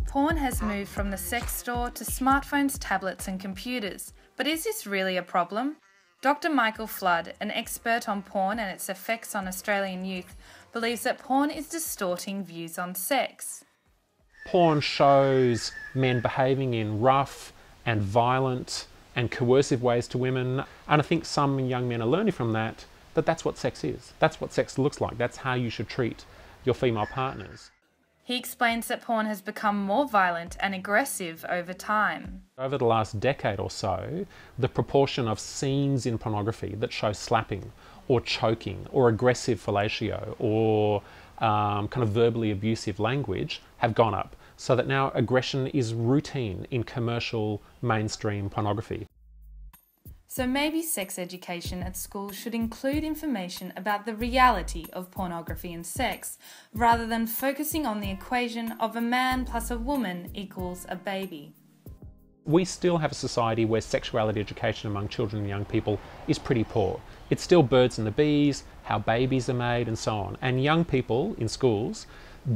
Porn has moved from the sex store to smartphones, tablets and computers. But is this really a problem? Dr. Michael Flood, an expert on porn and its effects on Australian youth, believes that porn is distorting views on sex. Porn shows men behaving in rough and violent and coercive ways to women, and I think some young men are learning from that that's what sex is. That's what sex looks like. That's how you should treat your female partners. He explains that porn has become more violent and aggressive over time. Over the last decade or so, the proportion of scenes in pornography that show slapping or choking or aggressive fellatio or kind of verbally abusive language have gone up, so that now aggression is routine in commercial mainstream pornography. So maybe sex education at school should include information about the reality of pornography and sex, rather than focusing on the equation of a man plus a woman equals a baby. We still have a society where sexuality education among children and young people is pretty poor. It's still birds and the bees, how babies are made and so on. And young people in schools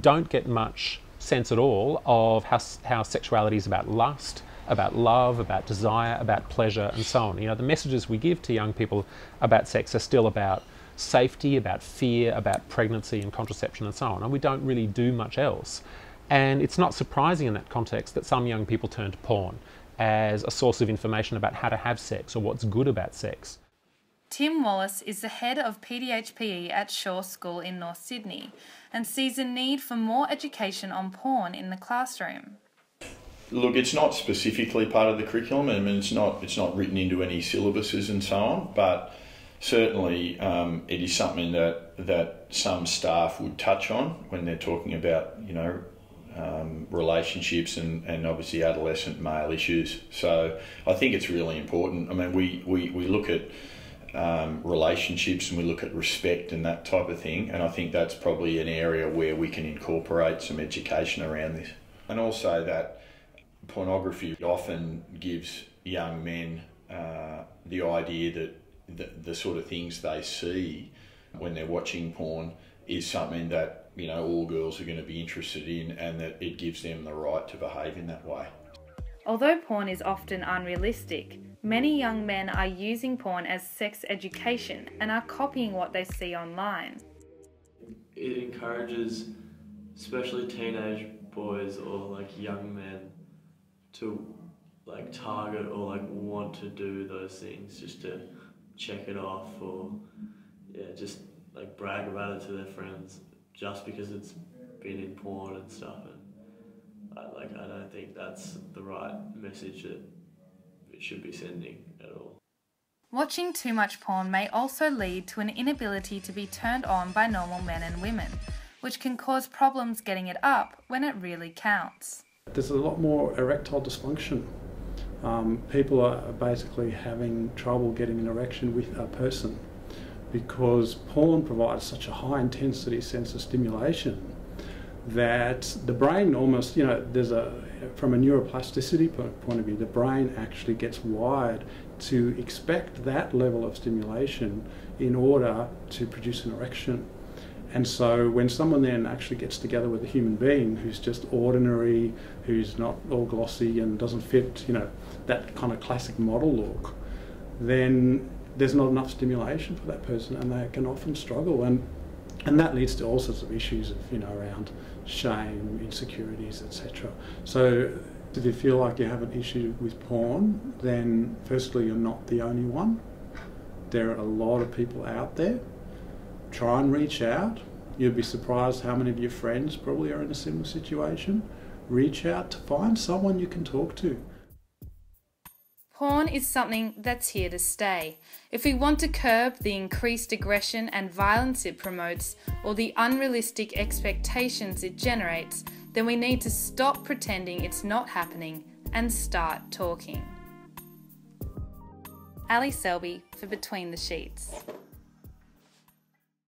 don't get much sense at all of how sexuality is about lust, about love, about desire, about pleasure and so on. You know, the messages we give to young people about sex are still about safety, about fear, about pregnancy and contraception and so on, and we don't really do much else. And it's not surprising in that context that some young people turn to porn as a source of information about how to have sex or what's good about sex. Tim Wallace is the head of PDHPE at Shaw School in North Sydney and sees a need for more education on porn in the classroom. Look, it's not specifically part of the curriculum. I mean, it's not written into any syllabuses and so on, but certainly it is something that some staff would touch on when they're talking about, you know, relationships and obviously adolescent male issues. So I think it's really important. I mean, we look at relationships and we look at respect and that type of thing, and I think that's probably an area where we can incorporate some education around this. And also that pornography often gives young men the idea that the sort of things they see when they're watching porn is something that, you know, all girls are going to be interested in, and that it gives them the right to behave in that way. Although porn is often unrealistic, many young men are using porn as sex education and are copying what they see online. It encourages especially teenage boys or like young men to like target or like want to do those things just to check it off, or just like brag about it to their friends just because it's been in porn and stuff. And I don't think that's the right message that it should be sending at all. Watching too much porn may also lead to an inability to be turned on by normal men and women, which can cause problems getting it up when it really counts. There's a lot more erectile dysfunction. People are basically having trouble getting an erection with a person because porn provides such a high intensity sense of stimulation that the brain almost, you know, from a neuroplasticity point of view, the brain actually gets wired to expect that level of stimulation in order to produce an erection. And so when someone then actually gets together with a human being who's just ordinary, who's not all glossy and doesn't fit, you know, that kind of classic model look, then there's not enough stimulation for that person, and they can often struggle. And that leads to all sorts of issues of, you know, around shame, insecurities, etc. So if you feel like you have an issue with porn, then firstly, you're not the only one. There are a lot of people out there. Try and reach out. You'll be surprised how many of your friends probably are in a similar situation. Reach out to find someone you can talk to. Porn is something that's here to stay. If we want to curb the increased aggression and violence it promotes, or the unrealistic expectations it generates, then we need to stop pretending it's not happening and start talking. Ali Selby for Between the Sheets.